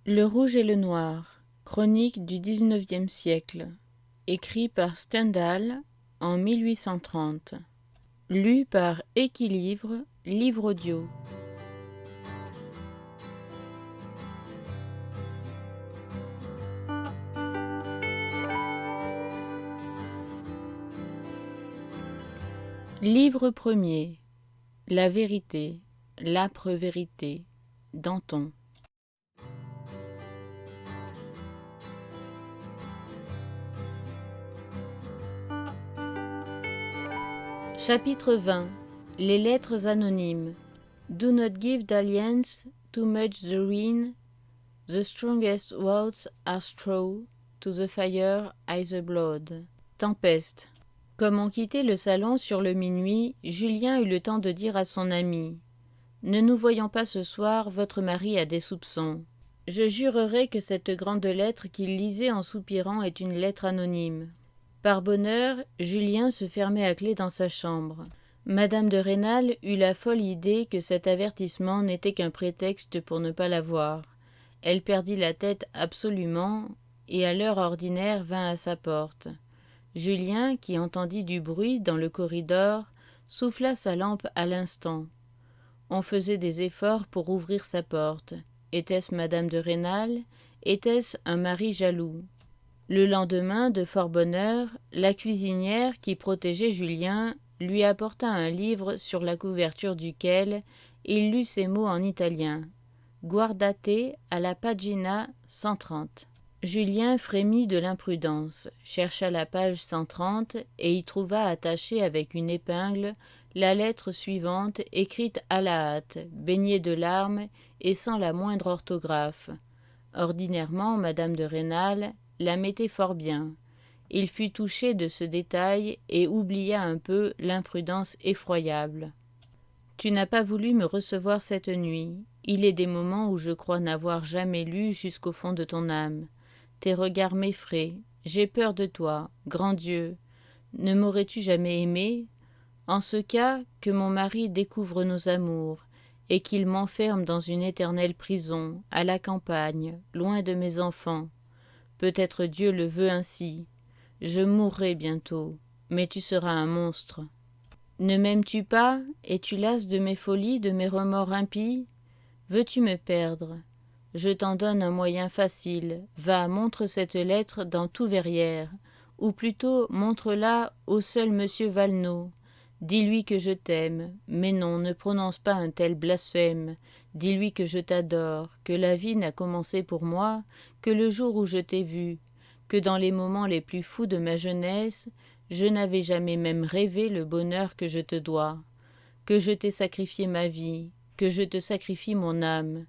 Le rouge et le noir, chronique du XIXe siècle, écrit par Stendhal en 1830, lu par Équilivre, livre audio. Livre premier. La vérité, l'âpre vérité, Danton. Chapitre 20. Les lettres anonymes. Do not give dalliance too much the ruin. The strongest words are straw. To the fire is the blood. Tempeste. Comme on quittait le salon sur le minuit, Julien eut le temps de dire à son ami « Ne nous voyons pas ce soir, votre mari a des soupçons. Je jurerai que cette grande lettre qu'il lisait en soupirant est une lettre anonyme. » Par bonheur, Julien se fermait à clé dans sa chambre. Madame de Rênal eut la folle idée que cet avertissement n'était qu'un prétexte pour ne pas la voir. Elle perdit la tête absolument, et à l'heure ordinaire vint à sa porte. Julien, qui entendit du bruit dans le corridor, souffla sa lampe à l'instant. On faisait des efforts pour ouvrir sa porte. Était-ce Madame de Rênal? Était-ce un mari jaloux? Le lendemain, de fort bonne heure, la cuisinière, qui protégeait Julien, lui apporta un livre sur la couverture duquel il lut ces mots en italien. « Guardate alla pagina 130 ». Julien frémit de l'imprudence, chercha la page 130 et y trouva attachée avec une épingle la lettre suivante écrite à la hâte, baignée de larmes et sans la moindre orthographe. Ordinairement, Madame de Rênal la mettait fort bien. Il fut touché de ce détail et oublia un peu l'imprudence effroyable. « Tu n'as pas voulu me recevoir cette nuit. Il est des moments où je crois n'avoir jamais lu jusqu'au fond de ton âme. Tes regards m'effraient. J'ai peur de toi. Grand Dieu, ne m'aurais-tu jamais aimé? En ce cas, que mon mari découvre nos amours, et qu'il m'enferme dans une éternelle prison, à la campagne, loin de mes enfants. Peut-être Dieu le veut ainsi. Je mourrai bientôt, mais tu seras un monstre. Ne m'aimes-tu pas? Es-tu lasse de mes folies, de mes remords impies? Veux-tu me perdre? Je t'en donne un moyen facile. Va, montre cette lettre dans tout Verrières, ou plutôt montre-la au seul monsieur Valenod. Dis-lui que je t'aime, mais non, ne prononce pas un tel blasphème. Dis-lui que je t'adore, que la vie n'a commencé pour moi que le jour où je t'ai vu, que dans les moments les plus fous de ma jeunesse, je n'avais jamais même rêvé le bonheur que je te dois, que je t'ai sacrifié ma vie, que je te sacrifie mon âme.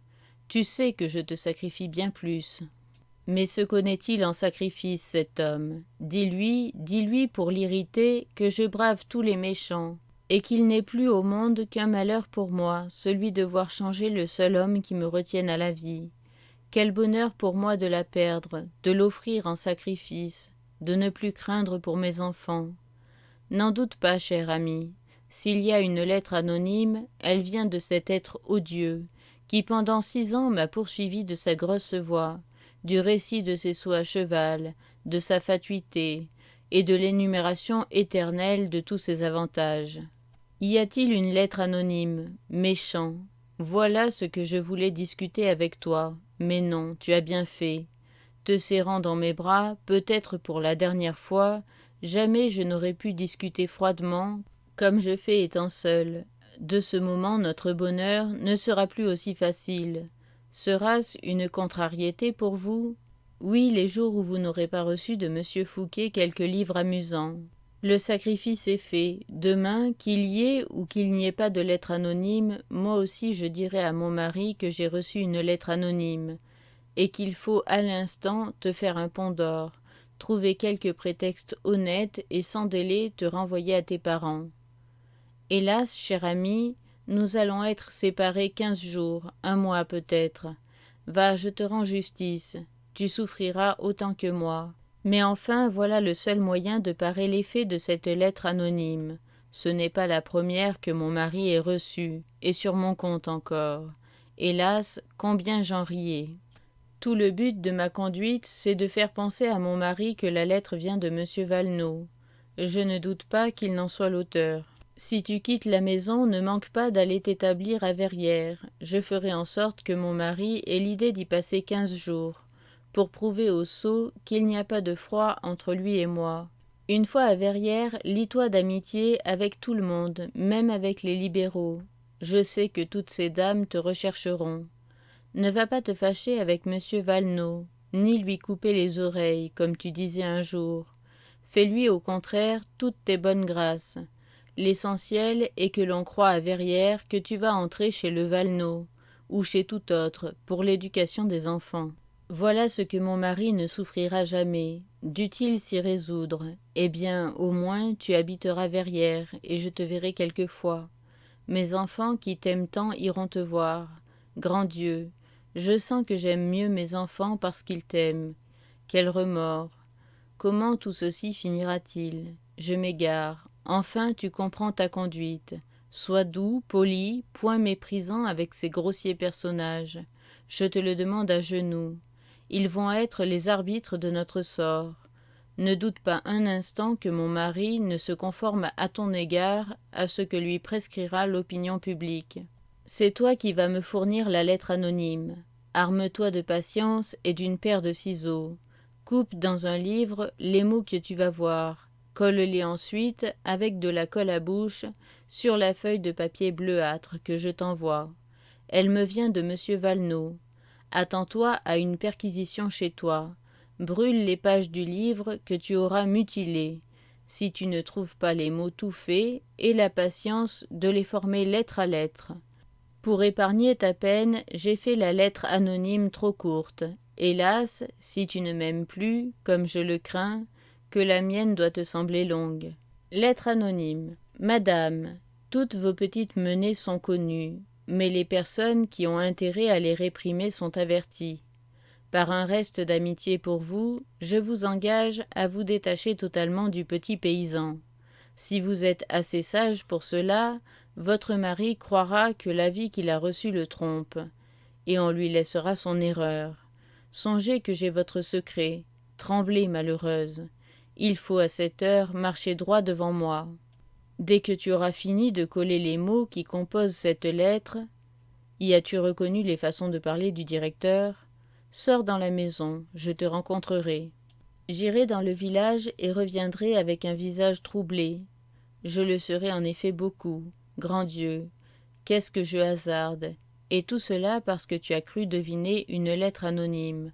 Tu sais que je te sacrifie bien plus. Mais se connaît-il en sacrifice, cet homme? Dis-lui pour l'irriter, que je brave tous les méchants, et qu'il n'est plus au monde qu'un malheur pour moi, celui de voir changer le seul homme qui me retienne à la vie. Quel bonheur pour moi de la perdre, de l'offrir en sacrifice, de ne plus craindre pour mes enfants. N'en doute pas, cher ami, s'il y a une lettre anonyme, elle vient de cet être odieux, qui pendant 6 ans m'a poursuivi de sa grosse voix, du récit de ses sauts à cheval, de sa fatuité, et de l'énumération éternelle de tous ses avantages. Y a-t-il une lettre anonyme, méchant? Voilà ce que je voulais discuter avec toi, mais non, tu as bien fait. Te serrant dans mes bras, peut-être pour la dernière fois, jamais je n'aurais pu discuter froidement, comme je fais étant seul. De ce moment, notre bonheur ne sera plus aussi facile. Sera-ce une contrariété pour vous? Oui, les jours où vous n'aurez pas reçu de M. Fouqué quelques livres amusants. Le sacrifice est fait. Demain, qu'il y ait ou qu'il n'y ait pas de lettre anonyme, moi aussi je dirai à mon mari que j'ai reçu une lettre anonyme, et qu'il faut à l'instant te faire un pont d'or, trouver quelque prétexte honnête et sans délai te renvoyer à tes parents. Hélas, cher ami, nous allons être séparés 15 jours, 1 mois peut-être. Va, je te rends justice, tu souffriras autant que moi. Mais enfin, voilà le seul moyen de parer l'effet de cette lettre anonyme. Ce n'est pas la première que mon mari ait reçue, et sur mon compte encore. Hélas, combien j'en riais. Tout le but de ma conduite, c'est de faire penser à mon mari que la lettre vient de M. Valenod. Je ne doute pas qu'il n'en soit l'auteur. Si tu quittes la maison, ne manque pas d'aller t'établir à Verrières. Je ferai en sorte que mon mari ait l'idée d'y passer 15 jours, pour prouver au sot qu'il n'y a pas de froid entre lui et moi. Une fois à Verrières, lie-toi d'amitié avec tout le monde, même avec les libéraux. Je sais que toutes ces dames te rechercheront. Ne va pas te fâcher avec M. Valenod, ni lui couper les oreilles, comme tu disais un jour. Fais-lui au contraire toutes tes bonnes grâces. L'essentiel est que l'on croie à Verrières que tu vas entrer chez le Valenod, ou chez tout autre, pour l'éducation des enfants. Voilà ce que mon mari ne souffrira jamais. Dût-il s'y résoudre, eh bien, au moins, tu habiteras Verrières, et je te verrai quelquefois. Mes enfants qui t'aiment tant iront te voir. Grand Dieu, je sens que j'aime mieux mes enfants parce qu'ils t'aiment. Quel remords! Comment tout ceci finira-t-il? Je m'égare. Enfin, tu comprends ta conduite. Sois doux, poli, point méprisant avec ces grossiers personnages. Je te le demande à genoux. Ils vont être les arbitres de notre sort. Ne doute pas un instant que mon mari ne se conforme à ton égard à ce que lui prescrira l'opinion publique. C'est toi qui vas me fournir la lettre anonyme. Arme-toi de patience et d'une paire de ciseaux. Coupe dans un livre les mots que tu vas voir. Colle-les ensuite, avec de la colle à bouche, sur la feuille de papier bleuâtre que je t'envoie. Elle me vient de M. Valenod. Attends-toi à une perquisition chez toi. Brûle les pages du livre que tu auras mutilées. Si tu ne trouves pas les mots tout faits, aie la patience de les former lettre à lettre. Pour épargner ta peine, j'ai fait la lettre anonyme trop courte. Hélas, si tu ne m'aimes plus, comme je le crains, que la mienne doit te sembler longue. Lettre anonyme. Madame, toutes vos petites menées sont connues, mais les personnes qui ont intérêt à les réprimer sont averties. Par un reste d'amitié pour vous, je vous engage à vous détacher totalement du petit paysan. Si vous êtes assez sage pour cela, votre mari croira que l'avis qu'il a reçu le trompe, et on lui laissera son erreur. Songez que j'ai votre secret. Tremblez, malheureuse. Il faut à cette heure marcher droit devant moi. Dès que tu auras fini de coller les mots qui composent cette lettre, y as-tu reconnu les façons de parler du directeur? Sors dans la maison, je te rencontrerai. J'irai dans le village et reviendrai avec un visage troublé. Je le serai en effet beaucoup. Grand Dieu, qu'est-ce que je hasarde? Et tout cela parce que tu as cru deviner une lettre anonyme.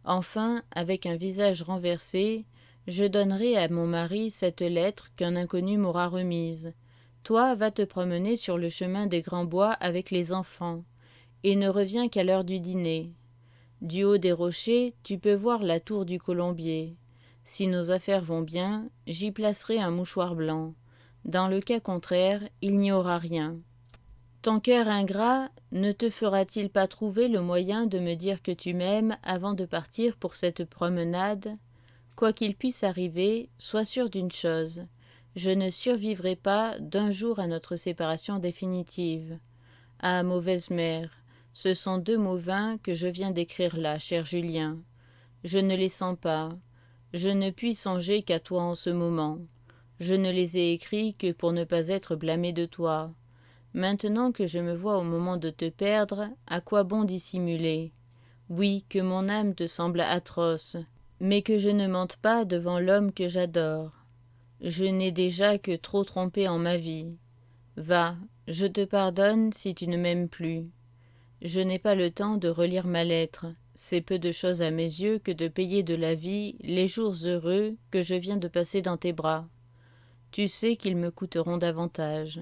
Enfin, avec un visage renversé, je donnerai à mon mari cette lettre qu'un inconnu m'aura remise. Toi, va te promener sur le chemin des grands bois avec les enfants, et ne reviens qu'à l'heure du dîner. Du haut des rochers, tu peux voir la tour du Colombier. Si nos affaires vont bien, j'y placerai un mouchoir blanc. Dans le cas contraire, il n'y aura rien. Ton cœur ingrat ne te fera-t-il pas trouver le moyen de me dire que tu m'aimes avant de partir pour cette promenade? Quoi qu'il puisse arriver, sois sûr d'une chose, je ne survivrai pas d'un jour à notre séparation définitive. Ah, mauvaise mère, ce sont 2 mots vains que je viens d'écrire là, cher Julien. Je ne les sens pas. Je ne puis songer qu'à toi en ce moment. Je ne les ai écrits que pour ne pas être blâmé de toi. Maintenant que je me vois au moment de te perdre, à quoi bon dissimuler? Oui, que mon âme te semble atroce, mais que je ne mente pas devant l'homme que j'adore. Je n'ai déjà que trop trompé en ma vie. Va, je te pardonne si tu ne m'aimes plus. Je n'ai pas le temps de relire ma lettre. C'est peu de chose à mes yeux que de payer de la vie les jours heureux que je viens de passer dans tes bras. Tu sais qu'ils me coûteront davantage.